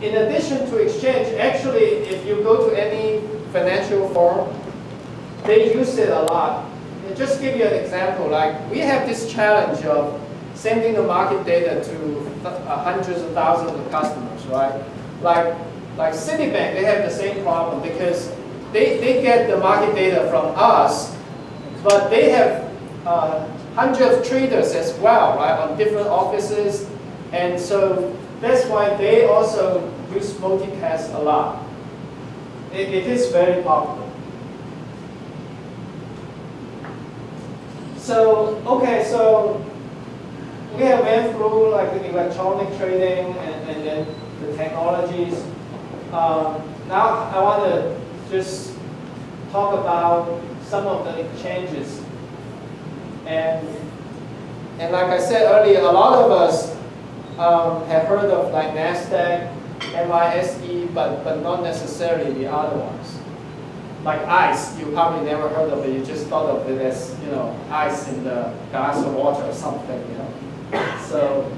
in addition to exchange, actually, if you go to any financial firm, they use it a lot. And just give you an example, like we have this challenge of sending the market data to hundreds of thousands of customers, right? Like Citibank, they have the same problem because they get the market data from us, but they have hundreds of traders as well, right, on different offices. And so that's why they also use multicast a lot. It is very popular. So, okay, so we have went through like the electronic trading and then the technologies. Now I want to just talk about some of the exchanges. And like I said earlier, a lot of us have heard of like NASDAQ, NYSE, but not necessarily the other ones. Like ICE, you probably never heard of it. You just thought of it as, you know, ice in the glass of water or something, you know. So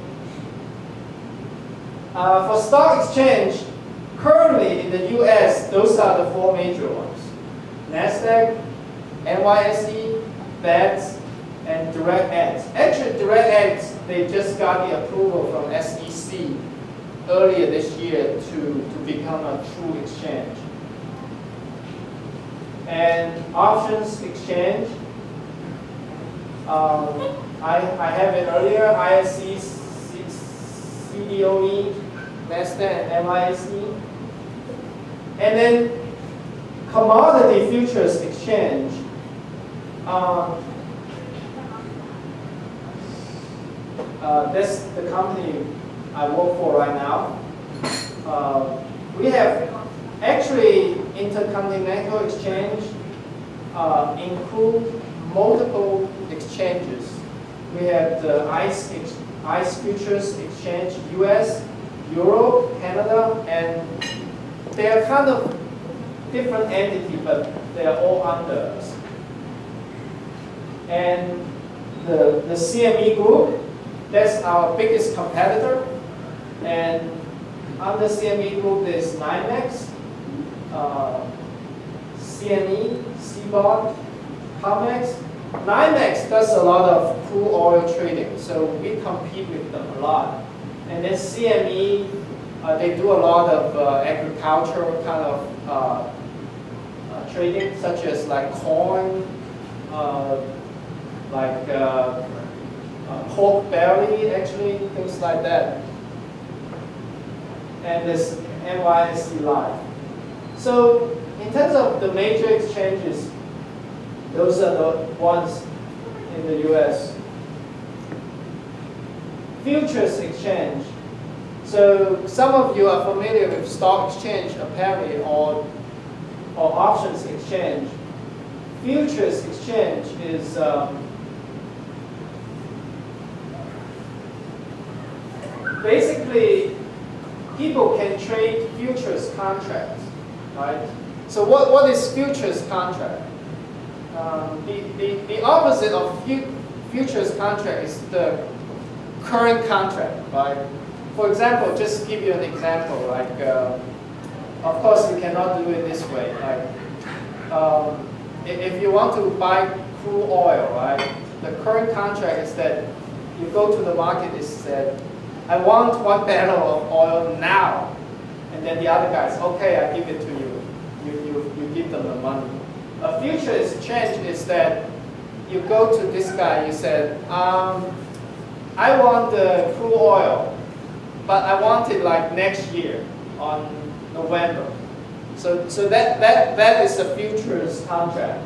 for stock exchange, currently in the US, those are the four major ones: NASDAQ, NYSE, BATS, and Direct Ads. Actually, Direct Ads, they just got the approval from SEC earlier this year to become a true exchange. And options exchange, I have it earlier, ISE, CDOE, NASDAQ, and NYSE. And then commodity futures exchange. That's the company I work for right now. We have actually intercontinental exchange include multiple exchanges. We have the ICE futures exchange, US, Europe, Canada, and they are kind of different entity, but they are all under us. And the CME group, that's our biggest competitor. And under CME group, there's NYMEX, CME, CBOT, COMEX. NYMEX does a lot of crude oil trading, so we compete with them a lot. And then CME, they do a lot of agricultural kind of trading, such as like corn, pork belly, actually, things like that. And this NYSE Live. So in terms of the major exchanges, those are the ones in the US. Futures exchange. So some of you are familiar with stock exchange, apparently, or options exchange. Futures exchange is basically people can trade futures contracts, right? So what is futures contract? The opposite of futures contract is the current contract, right? For example, just give you an example, like, of course you cannot do it this way. Like, if you want to buy crude oil, right? The current contract is that you go to the market, is that I want 1 barrel of oil now. And then the other guys, okay, I give it to you. You give them the money. A futures exchange is that you go to this guy, you said, I want the crude oil, but I want it like next year on November. So that is a futures contract.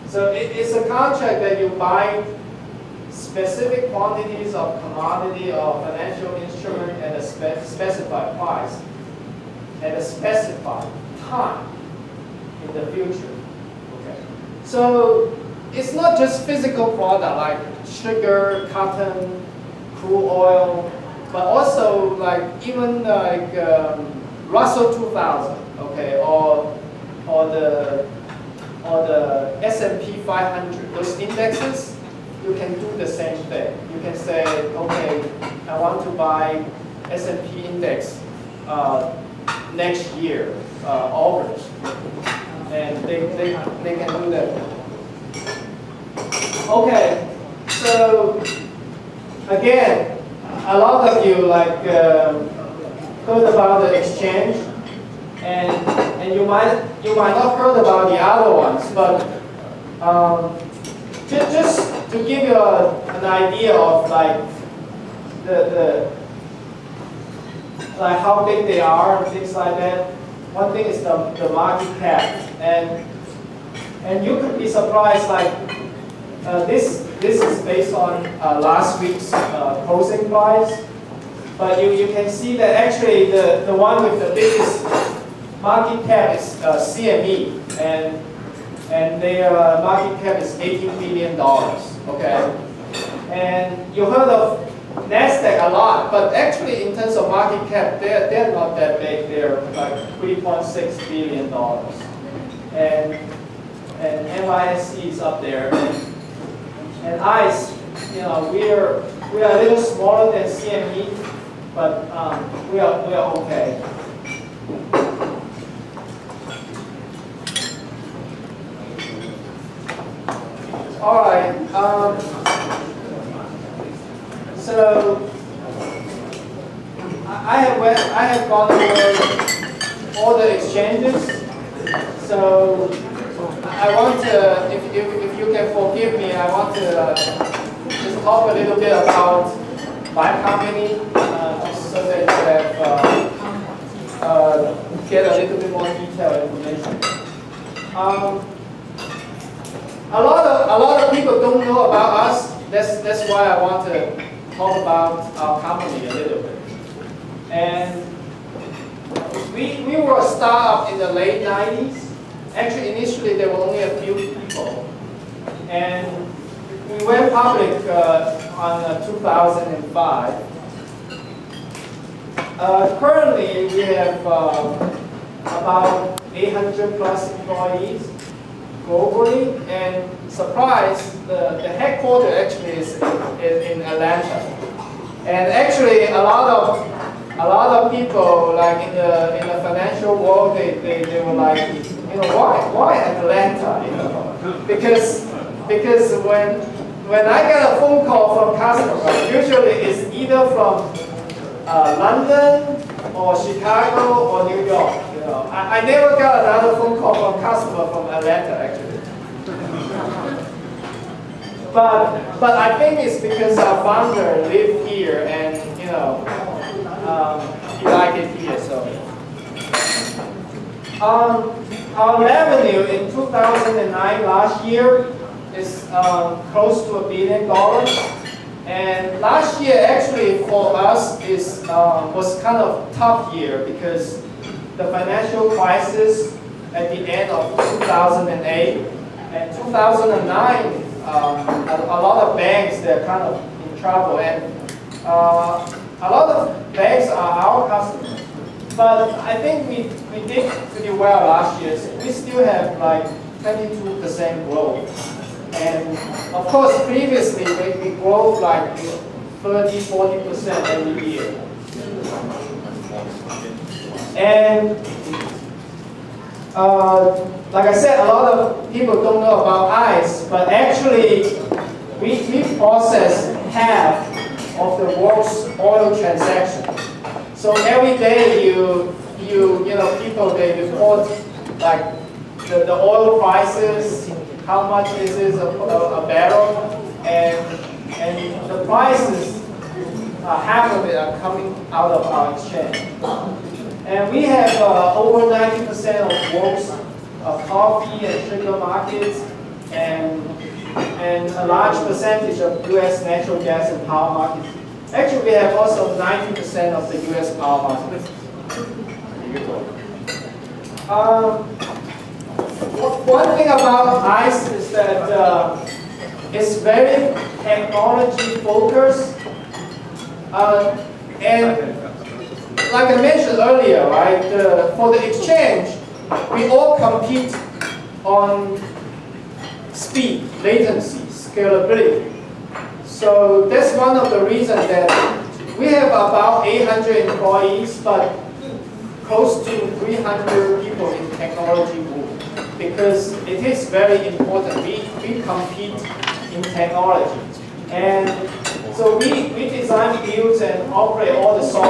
So it's a contract that you buy specific quantities of commodity or financial instrument at a specified price at a specified time in the future. Okay. So it's not just physical product like sugar, cotton, crude oil, but also like even like Russell 2000, okay, or the S&P 500. Those indexes, you can do the same thing. You can say, okay, I want to buy S&P index next year, August, and they can do that. Okay, so again, a lot of you heard about the exchange, and you might not heard about the other ones, but just to give you an idea of how big they are and things like that. One thing is the market cap, and you could be surprised. This is based on last week's closing price, but you can see that actually the one with the biggest market cap is CME, and their market cap is $18 billion. Okay, and you heard of NASDAQ a lot, but actually in terms of market cap, they're not that big. They're like $3.6 billion, and NYSE is up there. And ICE, we are a little smaller than CME, but we are okay. All right. So I have gone over all the exchanges. So I want to, if you can forgive me, I want to just talk a little bit about my company, just so that you have get a little bit more detailed information. A lot of people don't know about us. That's why I want to talk about our company a little bit. And we were a startup in the late 90s. Actually, initially there were only a few people, and we went public on 2005. Currently, we have about 800 plus employees globally, and surprise, the headquarters actually is in Atlanta. And actually, a lot of people, like in the financial world, they were like, why Atlanta? Because when I get a phone call from customers, usually it's either from London or Chicago or New York. I never got another phone call from customer from Atlanta actually. But I think it's because our founder lived here, and he liked it here. So our revenue in 2009 last year is close to $1 billion, and last year actually for us was kind of tough year because the financial crisis at the end of 2008 and 2009. A lot of banks, they're kind of in trouble, and a lot of banks are our customers. But I think we did pretty well last year. So we still have like 22% growth. And of course, previously we grew like 30–40% every year. And like I said, a lot of people don't know about ICE, but actually we process half of the world's oil transactions. So every day people they report like the oil prices, how much this is a barrel, and the prices, half of it are coming out of our exchange. And we have over 90% of world's coffee and sugar markets, and a large percentage of U.S. natural gas and power markets. Actually, we have also 90% of the U.S. power markets. One thing about ICE is that it's very technology focused, and like I mentioned earlier, right? For the exchange, we all compete on speed, latency, scalability. So that's one of the reasons that we have about 800 employees, but close to 300 people in technology group because it is very important. We compete in technology. And so we design, build, and operate all the software.